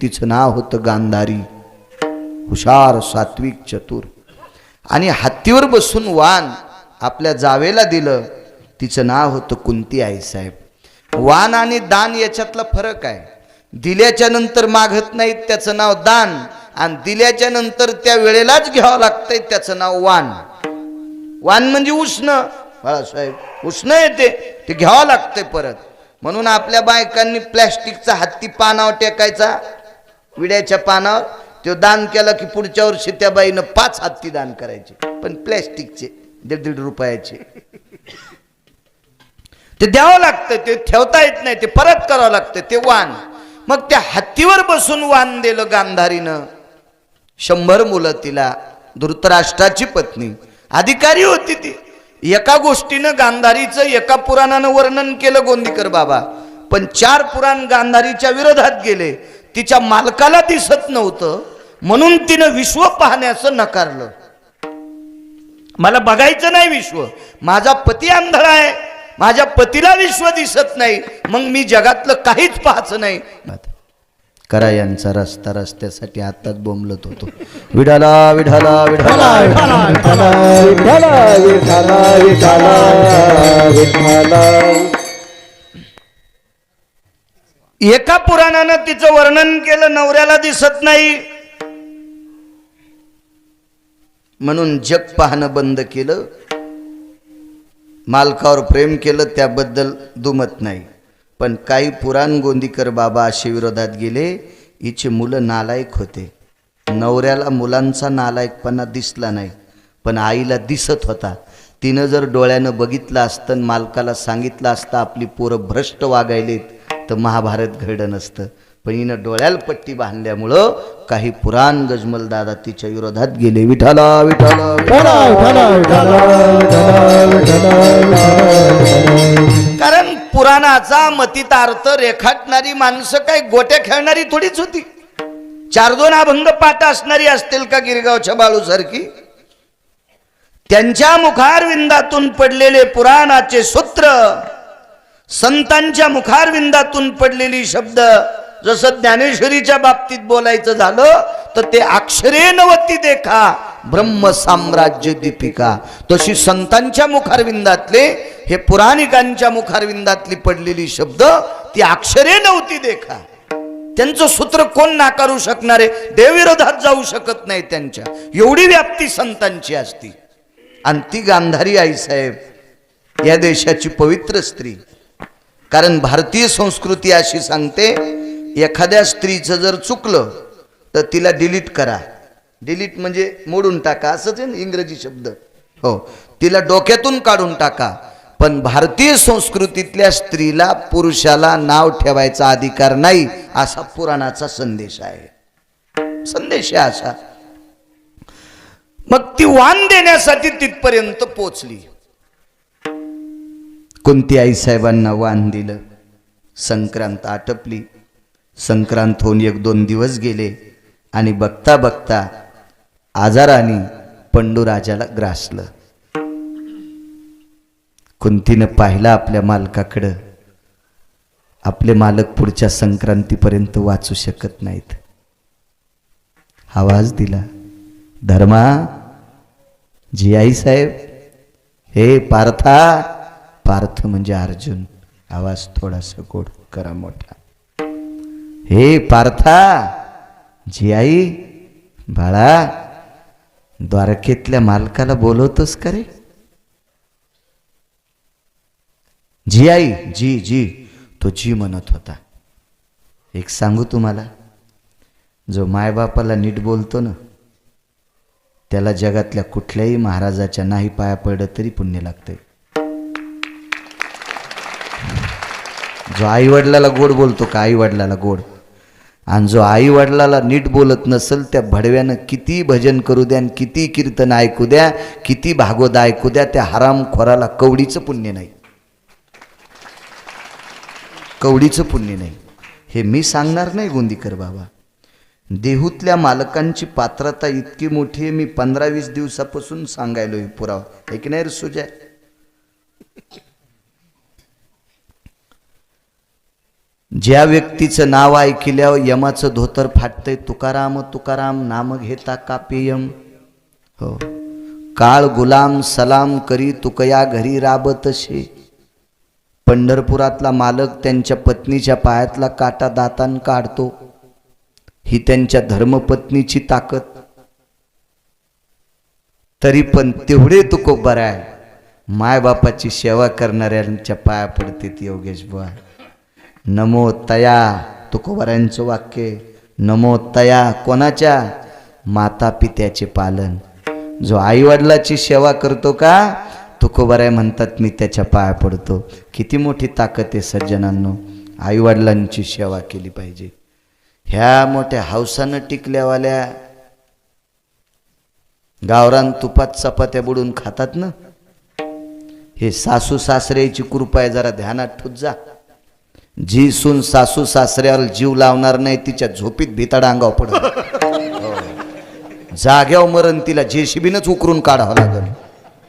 तिचं नाव होतं गांधारी. हुशार, सात्विक, चतुर. आणि हत्तीवर बसून वान आपल्या जावेला दिलं. तिचं नाव होतं कुंती आईसाहेब. वान आणि दान याच्यातला फरक आहे. दिल्याच्या नंतर मागत नाहीत त्याचं नाव दान, आणि दिल्याच्या नंतर त्या वेळेलाच घ्यावं लागतंय त्याचं नाव वान. वान म्हणजे उष्ण, बाळासाहेब उष्ण येते ते घ्यावं लागतंय परत. म्हणून आपल्या बायकांनी प्लॅस्टिकचा हत्ती पानावर टेकायचा, विड्याच्या पानावर. तो दान केला की पुढच्या वर्षी त्या बाईनं 5 हत्ती दान करायचे, पण प्लॅस्टिकचे, 1.5 रुपयाचे. ते द्यावं लागतं, ते ठेवता येत नाही, ते परत करावं लागतं, ते वान. मग त्या हत्तीवर बसून वान दिलं गांधारीनं. 100 मुलं तिला. धृतराष्ट्राची पत्नी, अधिकारी होती ती. एका गोष्टीनं गांधारीचं एका पुराणानं वर्णन केलं गोंदीकर बाबा, पण 4 पुराण गांधारीच्या विरोधात गेले. तिच्या मालकाला दिसत नव्हतं म्हणून तिनं विश्व पाहण्याचं नकारलं. मला बघायचं नाही विश्व, माझा पती आंधळा आहे, माझ्या पतीला विश्व दिसत नाही, मग मी जगातलं काहीच पाहायचं नाही. करा यांचा रस्ता रस्त्यासाठी आताच बोंबलत होतो. विठाला विठाला विठाला विठाला विठाला विठाला विठाला विठाला. एका पुराणानं तिचं वर्णन केलं, नवऱ्याला दिसत नाही म्हणून जग पाहणं बंद केलं. मालकावर प्रेम केलं त्याबद्दल दुमत नाही, पण काही पुराण गोंदीकर बाबा असे विरोधात गेले. हिचे मुलं नालायक होते. नवऱ्याला मुलांचा नालायकपणा दिसला नाही, पण आईला दिसत होता. तिनं जर डोळ्यानं बघितलं असतं, मालकाला सांगितलं असतं आपली पोरं भ्रष्ट वागायलेत, तर महाभारत घडलं नसतं. पण हिनं डोळ्याला पट्टी बांधल्यामुळं काही पुराण गजमल दादा तिच्या विरोधात गेले. विठाला विठाला कारण पुराणाचा मतितार्थ रेखाटणारी माणसं काही गोट्या खेळणारी थोडीच होती. 4-2 अभंग पाठ असणारी असतील का गिरगावच्या बाळूसारखी? त्यांच्या मुखारविंदातून पडलेले पुराणाचे सूत्र, संतांच्या मुखारविंदातून पडलेली शब्द, जसं ज्ञानेश्वरीच्या बाबतीत बोलायचं झालं तर ते अक्षरे नवती देखा ब्रह्म साम्राज्य दीपिका, तशी संतांच्या मुखारविंदातले हे पुराणिकांच्या मुखारविंदातली पडलेली शब्द ती अक्षरे नव्हती देखा. त्यांचं सूत्र कोण नाकारू शकणार आहे? देवविरोधात जाऊ शकत नाही त्यांच्या, एवढी व्याप्ती संतांची असती. आणि ती गांधारी आईसाहेब या देशाची पवित्र स्त्री. कारण भारतीय संस्कृती अशी सांगते, एखाद्या स्त्रीचं जर चुकलं तर तिला डिलीट करा. डिलीट म्हणजे मोडून टाका, असंच आहे ना इंग्रजी शब्द. हो, तिला डोक्यातून काढून टाका. पण भारतीय संस्कृतीतल्या स्त्रीला पुरुषाला नाव ठेवायचा अधिकार नाही, असा पुराणाचा संदेश आहे. संदेश आहे असा. मग ती वाण देण्यासाठी तिथपर्यंत पोचली. कुंती आईसाहेबांना वाण दिलं. संक्रांत आटपली. संक्रांत होऊन 1-2 दिवस गेले आणि बघता बघता आजाराने पंडूराजाला ग्रासलं. कुंतीनं पाहिलं आपल्या मालकाकडं. आपले मालक पुढच्या संक्रांतीपर्यंत वाचू शकत नाहीत. आवाज दिला, धर्मा, जी आई साहेब, हे पार्था. पार्थ म्हणजे अर्जुन. आवाज थोडासा गोड करा, मोठा. हे पार्था, जी आई, बाळा, द्वारकेतल्या मालकाला बोलवतोस का रे? जी आई, जी जी. तो जी म्हणत होता. एक सांगू तुम्हाला, जो मायबापाला नीट बोलतो ना, त्याला जगातल्या कुठल्याही महाराजाच्या नाही पाया पडलं तरी पुण्य लागतंय. जो आई वडिलाला गोड बोलतो का, आई वडिलाला गोड, आणि जो आई वडिलाला नीट बोलत नसेल, त्या भडव्यानं किती भजन करू द्या, किती कीर्तन ऐकू द्या, किती भागवत ऐकू द्या, त्या हरामखोराला कवडीचं पुण्य नाही. कवडीचं पुण्य नाही. हे मी सांगणार नाही गोंदीकर बाबा. देहूतल्या मालकांची पात्रता इतकी मोठी आहे, मी 15-20 दिवसापासून सांगायलोय पुरावा. हे की नाही रे सुजय? ज्या व्यक्तीचं नाव ऐकल्यावर यमाचं धोतर फाटतंय, तुकाराम तुकाराम नाम घेता कापेयम. हो, काळ गुलाम सलाम करी तुकया घरी राबतशे. पंढरपुरातला मालक त्यांच्या पत्नीच्या पायातला काटा दातान काढतो, ही त्यांच्या धर्मपत्नीची ताकद. तरी पण तेवढे तुकोबर आहे, मायबापाची सेवा करणाऱ्यांच्या पाया पडते ती योगेश बुवा. नमो तया, तुकोबरांचं वाक्य, नमो तया कोणाच्या? माता पित्याचे पालन. जो आई वडिलाची सेवा करतो का, तुकोबराय म्हणतात मी त्याच्या पाया पडतो. किती मोठी ताकद आहे सज्जनांनो, आई वडिलांची सेवा केली पाहिजे. ह्या मोठ्या हौसानं टिकल्यावाल्या गावरान तुपात चपात्या बुडून खातात ना, हे सासू सासऱ्याची कृपा आहे, जरा ध्यानात ठेवत जा. जी सून सासू सासऱ्यावर जीव लावणार नाही, तिच्या झोपीत भिताडा अंगावर पडत, जाग्यावर मरण तिला जेसीबीनच उकरून काढावं लागल.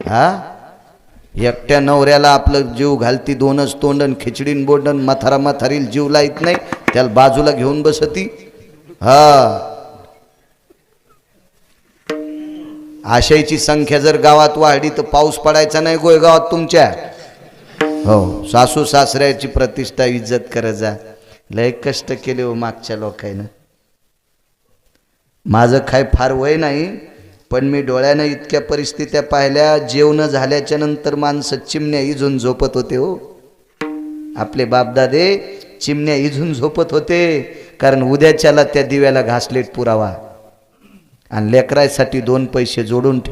हा, एकट्या नवऱ्याला आपलं जीव घालती, दोनच तोंडन खिचडीन बोंडन, मथारा मथारील जीव लाईत नाही, त्याला बाजूला घेऊन बसती. हा, आशयाची संख्या जर गावात वाढली तर पाऊस पडायचा नाही गोयगावात तुमच्या. हो, सासू सासऱ्याची प्रतिष्ठा इज्जत करत जा. लय कष्ट केले हो मागच्या लोकांना. माझं काय फार वय नाही, पण मी डोळ्यानं इतक्या परिस्थित्या पाहिल्या. जेवण झाल्याच्या नंतर माणसं चिमण्या इजून झोपत होते. हो, आपले बापदादे चिमण्या इजून झोपत होते, कारण उद्याच्याला त्या दिव्याला घासलेट पुरावा आणि लेकरायसाठी 2 पैसे जोडून